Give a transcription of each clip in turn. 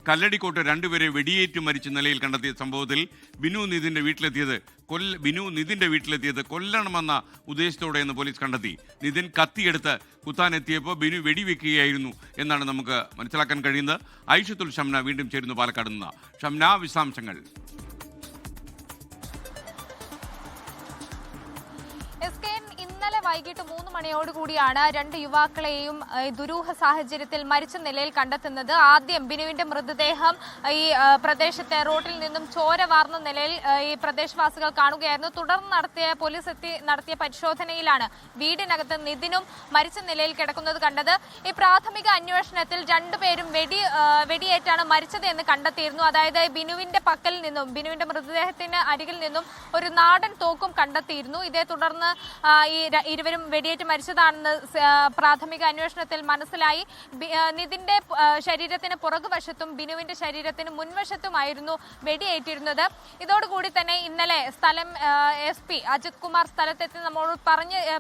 കല്ലടിക്കോട്ട് രണ്ടുപേരെ വെടിയേറ്റ് മരിച്ച നിലയിൽ കണ്ടെത്തിയ സംഭവത്തിൽ ബിനു നിതിന്റെ വീട്ടിലെത്തിയത് കൊല്ലണമെന്ന ഉദ്ദേശത്തോടെയെന്ന് പോലീസ് കണ്ടെത്തി. നിതിൻ കത്തിയെടുത്ത് കുത്താനെത്തിയപ്പോൾ ബിനു വെടിവെക്കുകയായിരുന്നു എന്നാണ് നമുക്ക് മനസ്സിലാക്കാൻ കഴിയുന്നത്. ഐഷത്തുൽ ഷംന വീണ്ടും ചേരുന്നു പാലക്കാട് നിന്ന്. ഷംന, വിശദാംശങ്ങൾ. വൈകിട്ട് 3 മണിയോടുകൂടിയാണ് 2 യുവാക്കളെയും ദുരൂഹ സാഹചര്യത്തിൽ മരിച്ച നിലയിൽ കണ്ടെത്തുന്നത്. ആദ്യം ബിനുവിന്റെ മൃതദേഹം ഈ പ്രദേശത്തെ റോഡിൽ നിന്നും ചോര വാർന്ന നിലയിൽ ഈ പ്രദേശവാസികൾ കാണുകയായിരുന്നു. തുടർന്ന് പോലീസ് നടത്തിയ പരിശോധനയിലാണ് വീടിനകത്ത് നിതിനും മരിച്ച നിലയിൽ കിടക്കുന്നത് കണ്ടത്. ഈ പ്രാഥമിക അന്വേഷണത്തിൽ 2 പേരും വെടിയേറ്റാണ് മരിച്ചത് എന്ന് കണ്ടെത്തിയിരുന്നു. അതായത് ബിനുവിന്റെ മൃതദേഹത്തിന് അരികിൽ നിന്നും ഒരു നാടൻ തോക്കും കണ്ടെത്തിയിരുന്നു. ഇതേ തുടർന്ന് ഇരുവരും വെടിയേറ്റ് മരിച്ചതാണെന്ന് പ്രാഥമിക അന്വേഷണത്തിൽ മനസ്സിലായി. നിതിന്റെ ശരീരത്തിന് പുറകുവശത്തും ബിനുവിന്റെ ശരീരത്തിന് മുൻവശത്തുമായിരുന്നു വെടിയേറ്റിരുന്നത്. ഇതോടുകൂടി തന്നെ ഇന്നലെ സ്ഥലം SP അജിത് കുമാർ സ്ഥലത്തെത്തി നമ്മളോട്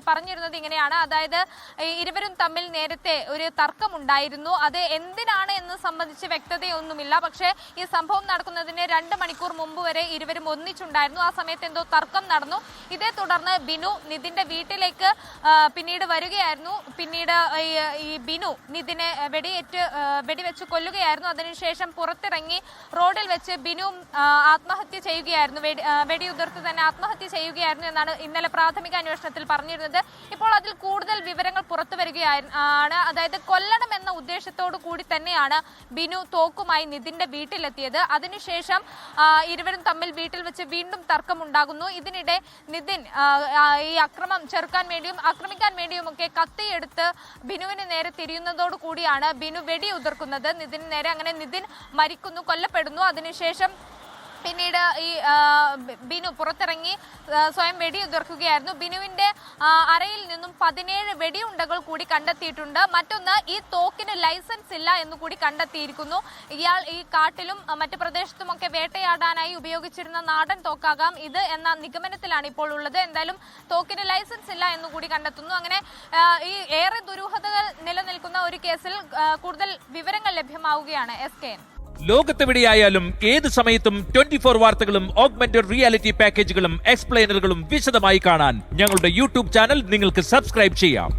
പറഞ്ഞിരുന്നത് ഇങ്ങനെയാണ്. അതായത് ഇരുവരും തമ്മിൽ നേരത്തെ ഒരു തർക്കമുണ്ടായിരുന്നു. അത് എന്തിനാണ് എന്ന് സംബന്ധിച്ച് വ്യക്തതയൊന്നുമില്ല. പക്ഷേ ഈ സംഭവം നടക്കുന്നതിന് 2 മണിക്കൂർ മുമ്പ് വരെ ഇരുവരും ഒന്നിച്ചുണ്ടായിരുന്നു. ആ സമയത്ത് എന്തോ തർക്കം നടന്നു. ഇതേ തുടർന്ന് ബിനു നിതിന്റെ വീട്ടിലേക്ക് പിന്നീട് വരികയായിരുന്നു. പിന്നീട് ഈ ബിനു നിതിനെ വെടിവെച്ച് കൊല്ലുകയായിരുന്നു. അതിനുശേഷം പുറത്തിറങ്ങി റോഡിൽ വെച്ച് ബിനു ആത്മഹത്യ ചെയ്യുകയായിരുന്നു. വെടിയുതിർത്ത് തന്നെ ആത്മഹത്യ ചെയ്യുകയായിരുന്നു എന്നാണ് ഇന്നലെ പ്രാഥമിക അന്വേഷണത്തിൽ പറഞ്ഞിരുന്നത്. ഇപ്പോൾ അതിൽ കൂടുതൽ വിവരങ്ങൾ പുറത്തു വരികയാണ്. അതായത് കൊല്ലണമെന്ന ഉദ്ദേശത്തോടു കൂടി തന്നെയാണ് ബിനു തോക്കുമായി നിതിന്റെ വീട്ടിലെത്തിയത്. അതിനുശേഷം ഇരുവരും തമ്മിൽ വീട്ടിൽ വെച്ച് വീണ്ടും തർക്കമുണ്ടാകുന്നു. ഇതിനിടെ നിതിൻ ഈ അക്രമം ആക്രമിക്കാൻ വേണ്ടിയുമൊക്കെ കത്തിയെടുത്ത് ബിനുവിന് നേരെ തിരിയുന്നതോടു കൂടിയാണ് ബിനു വെടിയുതിർക്കുന്നത് നിതിന് നേരെ. അങ്ങനെ നിതിൻ മരിക്കുന്നു, കൊല്ലപ്പെടുന്നു. അതിനുശേഷം പിന്നീട് ഈ ബിനു പുറത്തിറങ്ങി സ്വയം വെടിയുതിർക്കുകയായിരുന്നു. ബിനുവിന്റെ അറയിൽ നിന്നും 17 വെടിയുണ്ടകൾ കൂടി കണ്ടെത്തിയിട്ടുണ്ട്. മറ്റൊന്ന്, ഈ തോക്കിന് ലൈസൻസ് ഇല്ല എന്ന് കൂടി കണ്ടെത്തിയിരിക്കുന്നു. ഇയാൾ ഈ കാട്ടിലും മറ്റു പ്രദേശത്തുമൊക്കെ വേട്ടയാടാനായി ഉപയോഗിച്ചിരുന്ന നാടൻ തോക്കാകാം ഇത് എന്ന നിഗമനത്തിലാണ് ഇപ്പോൾ ഉള്ളത്. എന്തായാലും തോക്കിന് ലൈസൻസ് ഇല്ല എന്ന് കൂടി കണ്ടെത്തുന്നു. അങ്ങനെ ഈ ഏറെ ദുരൂഹതകൾ നിലനിൽക്കുന്ന ഒരു കേസിൽ കൂടുതൽ വിവരങ്ങൾ ലഭ്യമാവുകയാണ്. SKN. ലോകത്തെവിടെയായാലും ഏത് സമയത്തും 24 വാർത്തകളും ഓഗ്മെന്റഡ് റിയാലിറ്റി പാക്കേജുകളും എക്സ്പ്ലെയിനറുകളും വിശദമായി കാണാൻ ഞങ്ങളുടെ YouTube ചാനൽ നിങ്ങൾക്ക് സബ്സ്ക്രൈബ് ചെയ്യാം.